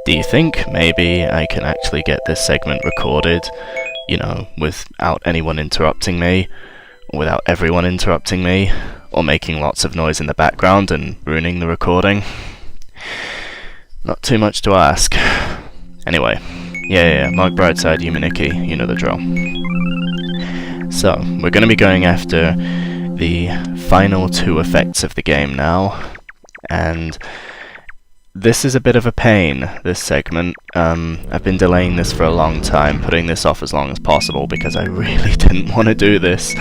Do you think maybe I can actually get this segment recorded, you know, without anyone interrupting me, or without everyone interrupting me, or making lots of noise in the background and ruining the recording? Not too much to ask. Anyway, yeah, MarcBrightside, Yume Nikki, you know the drill. So, we're going to be going after the final two effects of the game now, and this is a bit of a pain, this segment. I've been delaying this for a long time, putting this off as long as possible because I really didn't want to do this.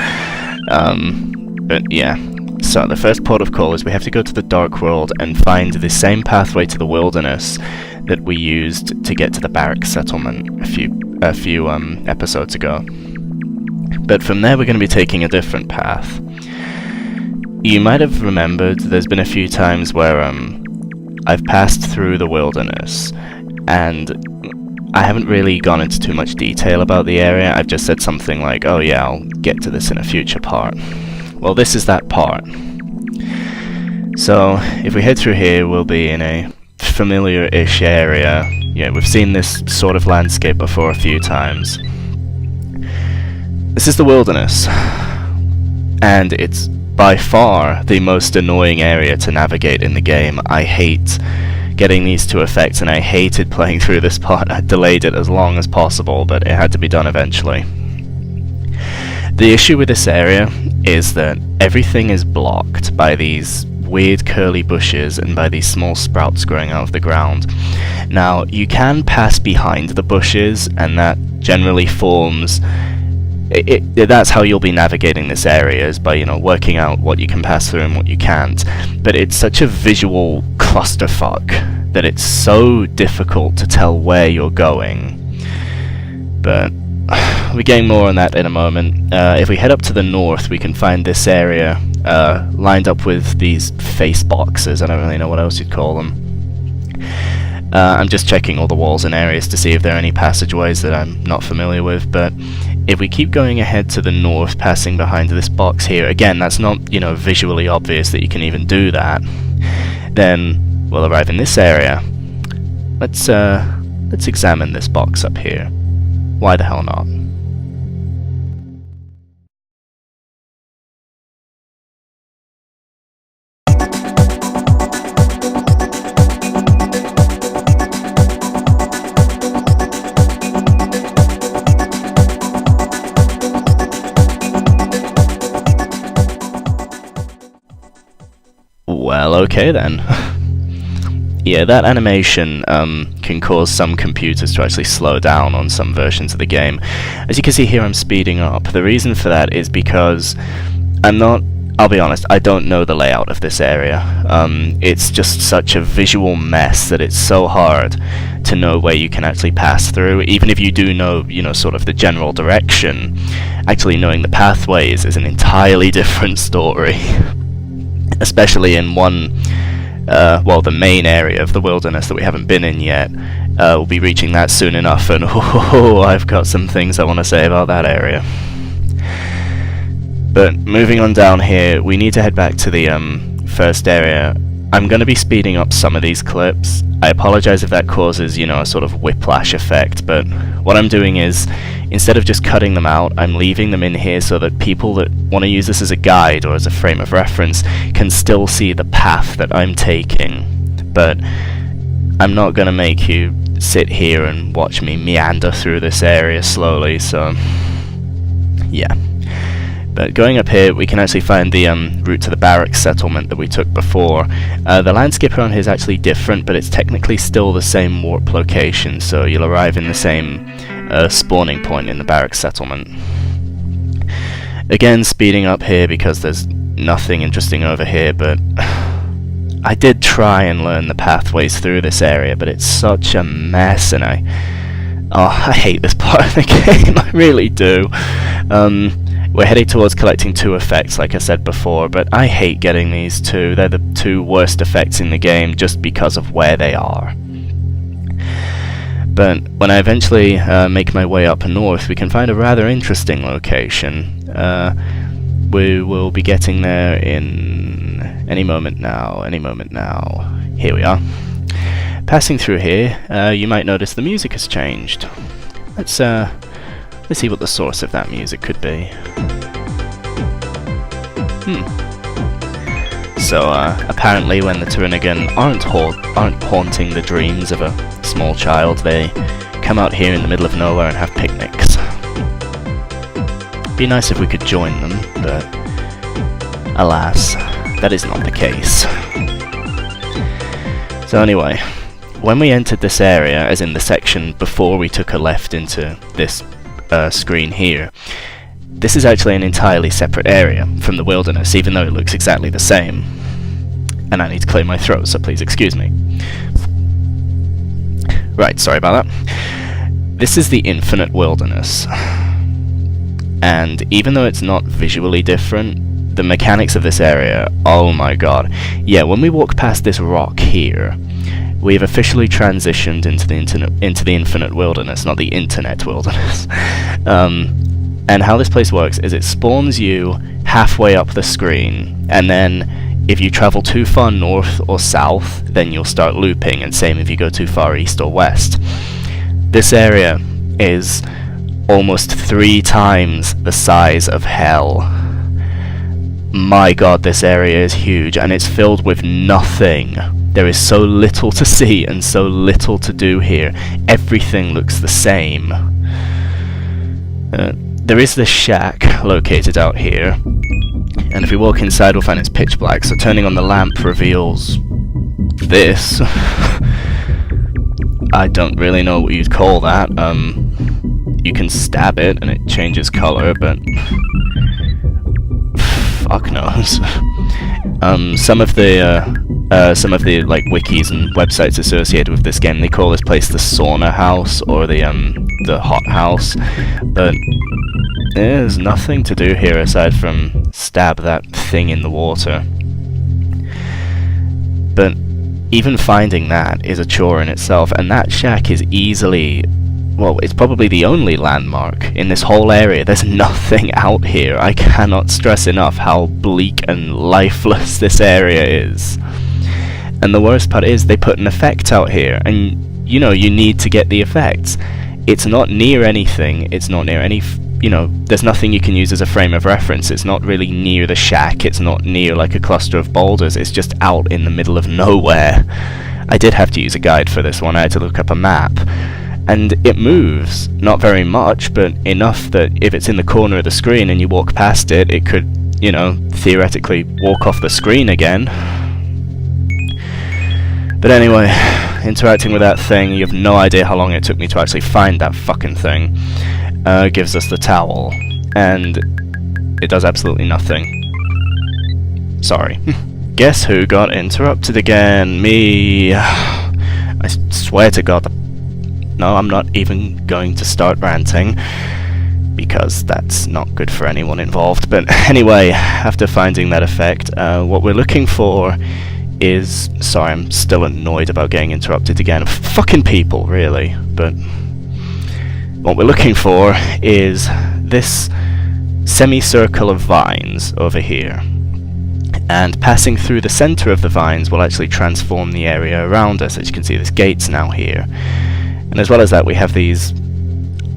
But yeah, so the first port of call is we have to go to the Dark World and find the same pathway to the wilderness that we used to get to the barracks settlement a few episodes ago. But from there we're going to be taking a different path. You might have remembered there's been a few times where I've passed through the wilderness, and I haven't really gone into too much detail about the area. I've just said something like, oh yeah, I'll get to this in a future part. Well, this is that part. So, if we head through here, we'll be in a familiar-ish area. Yeah, we've seen this sort of landscape before a few times. This is the wilderness, and it's by far the most annoying area to navigate in the game. I hate getting these two effects, and I hated playing through this part. I delayed it as long as possible, but it had to be done eventually. The issue with this area is that everything is blocked by these weird curly bushes and by these small sprouts growing out of the ground. Now, you can pass behind the bushes, and that generally forms that's how you'll be navigating this area, is by, you know, working out what you can pass through and what you can't. But it's such a visual clusterfuck that it's so difficult to tell where you're going. But we'll be getting more on that in a moment. If we head up to the north, we can find this area lined up with these face boxes. I don't really know what else you'd call them. I'm just checking all the walls and areas to see if there are any passageways that I'm not familiar with, but if we keep going ahead to the north, passing behind this box here, again, that's not, you know, visually obvious that you can even do that, then we'll arrive in this area. Let's examine this box up here. Why the hell not? Well, okay then. Yeah, that animation can cause some computers to actually slow down on some versions of the game. As you can see here, I'm speeding up. The reason for that is because I'll be honest, I don't know the layout of this area. It's just such a visual mess that it's so hard to know where you can actually pass through. Even if you do know, you know, sort of the general direction, actually knowing the pathways is an entirely different story. Especially in the main area of the wilderness that we haven't been in yet. We'll be reaching that soon enough, and I've got some things I want to say about that area. But moving on down here, we need to head back to the first area. I'm going to be speeding up some of these clips. I apologize if that causes, you know, a sort of whiplash effect, but what I'm doing is, instead of just cutting them out, I'm leaving them in here so that people that want to use this as a guide or as a frame of reference can still see the path that I'm taking. But I'm not going to make you sit here and watch me meander through this area slowly, so yeah. But going up here, we can actually find the route to the barracks settlement that we took before. The landscape around here is actually different, but it's technically still the same warp location, so you'll arrive in the same spawning point in the barracks settlement. Again, speeding up here because there's nothing interesting over here, but I did try and learn the pathways through this area, but it's such a mess, and I hate this part of the game, I really do. We're heading towards collecting two effects, like I said before, but I hate getting these two. They're the two worst effects in the game just because of where they are. But when I eventually make my way up north, we can find a rather interesting location. We will be getting there in any moment now. Here we are. passing through here, you might notice the music has changed. Let's see what the source of that music could be. So, apparently when the Toriningen aren't haunting the dreams of a small child, they come out here in the middle of nowhere and have picnics. Be nice if we could join them, but alas, that is not the case. So anyway, when we entered this area, as in the section before we took a left into this screen here, this is actually an entirely separate area from the wilderness, even though it looks exactly the same. And I need to clear my throat, so please excuse me. Right, sorry about that. This is the infinite wilderness. And even though it's not visually different, the mechanics of this area, oh my god. Yeah, when we walk past this rock here, we've officially transitioned into the infinite wilderness, not the internet wilderness. And how this place works is it spawns you halfway up the screen, and then if you travel too far north or south, then you'll start looping, and same if you go too far east or west. This area is almost 3 times the size of hell. My god, this area is huge, and it's filled with nothing. There is so little to see and so little to do here. Everything looks the same. There is this shack located out here, and if we walk inside we'll find it's pitch black, so turning on the lamp reveals this. I don't really know what you'd call that. You can stab it and it changes colour, but fuck knows. Some of the like wikis and websites associated with this game, they call this place the sauna house or the hot house, but there's nothing to do here aside from stab that thing in the water. But even finding that is a chore in itself, and that shack is easily, well, it's probably the only landmark in this whole area. There's nothing out here. I cannot stress enough how bleak and lifeless this area is. And the worst part is they put an effect out here, and you know, you need to get the effects. It's not near anything, it's not near any, you know, there's nothing you can use as a frame of reference. It's not really near the shack, it's not near like a cluster of boulders, it's just out in the middle of nowhere. I did have to use a guide for this one. I had to look up a map. And it moves, not very much, but enough that if it's in the corner of the screen and you walk past it, it could, you know, theoretically walk off the screen again. But anyway, interacting with that thing, you have no idea how long it took me to actually find that fucking thing. Gives us the towel, and it does absolutely nothing. Sorry. Guess who got interrupted again? Me. I swear to God. No, I'm not even going to start ranting, because that's not good for anyone involved. But anyway, after finding that effect, what we're looking for is... Sorry, I'm still annoyed about getting interrupted again. Fucking people, really. But what we're looking for is this semicircle of vines over here. And passing through the center of the vines will actually transform the area around us. As you can see, there's gates now here. And as well as that, we have these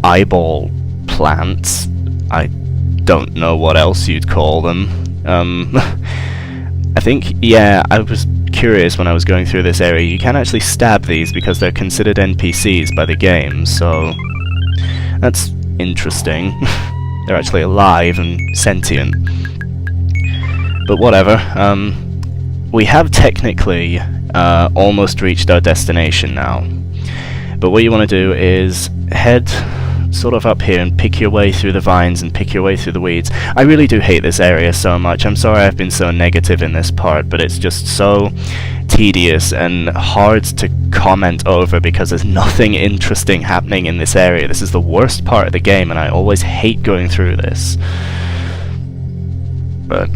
eyeball plants. I don't know what else you'd call them. I think, yeah, I was curious when I was going through this area. You can actually stab these because they're considered NPCs by the game, so that's interesting. They're actually alive and sentient. But whatever. We have technically almost reached our destination now. But what you want to do is head sort of up here and pick your way through the vines and pick your way through the weeds. I really do hate this area so much. I'm sorry I've been so negative in this part, but it's just so tedious and hard to comment over because there's nothing interesting happening in this area. This is the worst part of the game, and I always hate going through this. But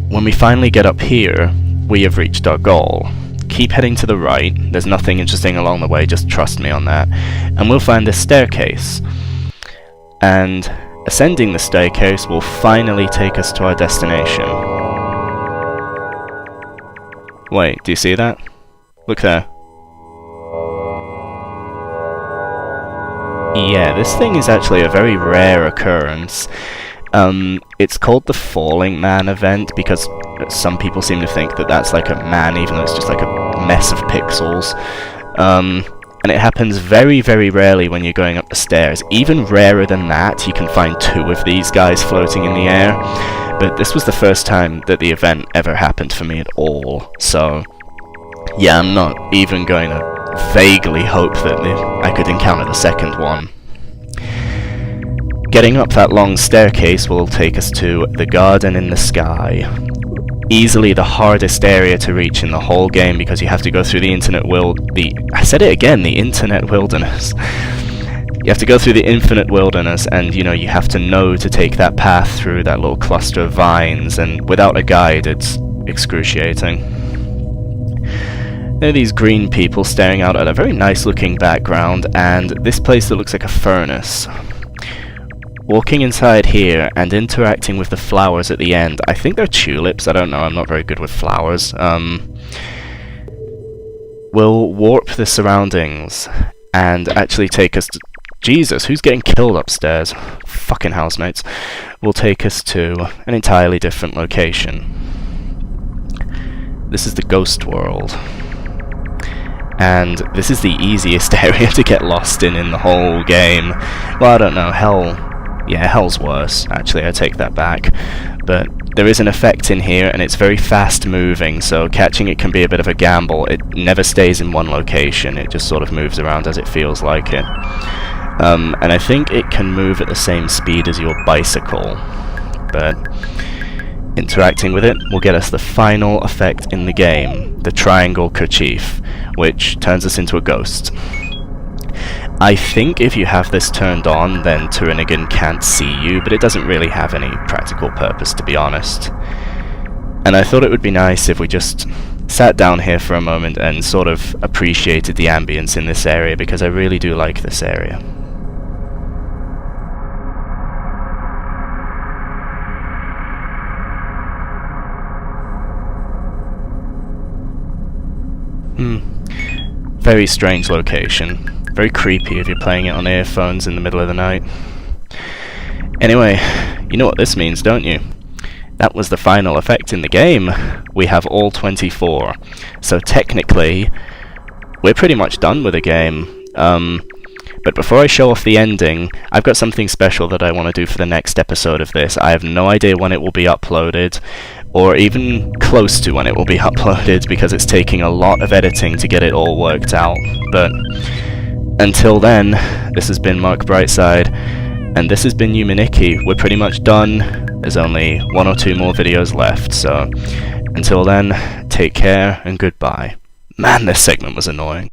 when we finally get up here, we have reached our goal. Keep heading to the right, there's nothing interesting along the way, just trust me on that, and we'll find this staircase. And ascending the staircase will finally take us to our destination. Wait, do you see that? Look there. Yeah, this thing is actually a very rare occurrence. It's called the Falling Man event because some people seem to think that that's like a man, even though it's just like a mess of pixels. And it happens very, very rarely when you're going up the stairs. Even rarer than that, you can find 2 of these guys floating in the air. But this was the first time that the event ever happened for me at all. So, yeah, I'm not even going to vaguely hope that I could encounter the second one. Getting up that long staircase will take us to the Garden in the Sky. Easily the hardest area to reach in the whole game because you have to go through the infinite wilderness. You have to go through the infinite wilderness, and you know, you have to know to take that path through that little cluster of vines, and without a guide it's excruciating. There are these green people staring out at a very nice looking background, and this place that looks like a furnace. Walking inside here and interacting with the flowers at the end, I think they're tulips, I don't know, I'm not very good with flowers, will warp the surroundings and actually take us to... Jesus, who's getting killed upstairs? Fucking housemates. Will take us to an entirely different location. This is the Ghost World. And this is the easiest area to get lost in the whole game. Well, I don't know, hell... Yeah, hell's worse, actually, I take that back. But there is an effect in here, and it's very fast moving, so catching it can be a bit of a gamble. It never stays in one location, it just sort of moves around as it feels like it. And I think it can move at the same speed as your bicycle. But interacting with it will get us the final effect in the game, the Triangle Kerchief, which turns us into a ghost. I think if you have this turned on, then Toriningen can't see you, but it doesn't really have any practical purpose, to be honest. And I thought it would be nice if we just sat down here for a moment and sort of appreciated the ambience in this area, because I really do like this area. Very strange location. Very creepy if you're playing it on earphones in the middle of the night. Anyway, you know what this means, don't you? That was the final effect in the game. We have all 24. So technically, we're pretty much done with the game. But before I show off the ending, I've got something special that I want to do for the next episode of this. I have no idea when it will be uploaded, or even close to when it will be uploaded, because it's taking a lot of editing to get it all worked out. But until then, this has been MarcBrightside, and this has been Yume Nikki. We're pretty much done. There's only 1 or 2 more videos left, so until then, take care and goodbye. Man, this segment was annoying.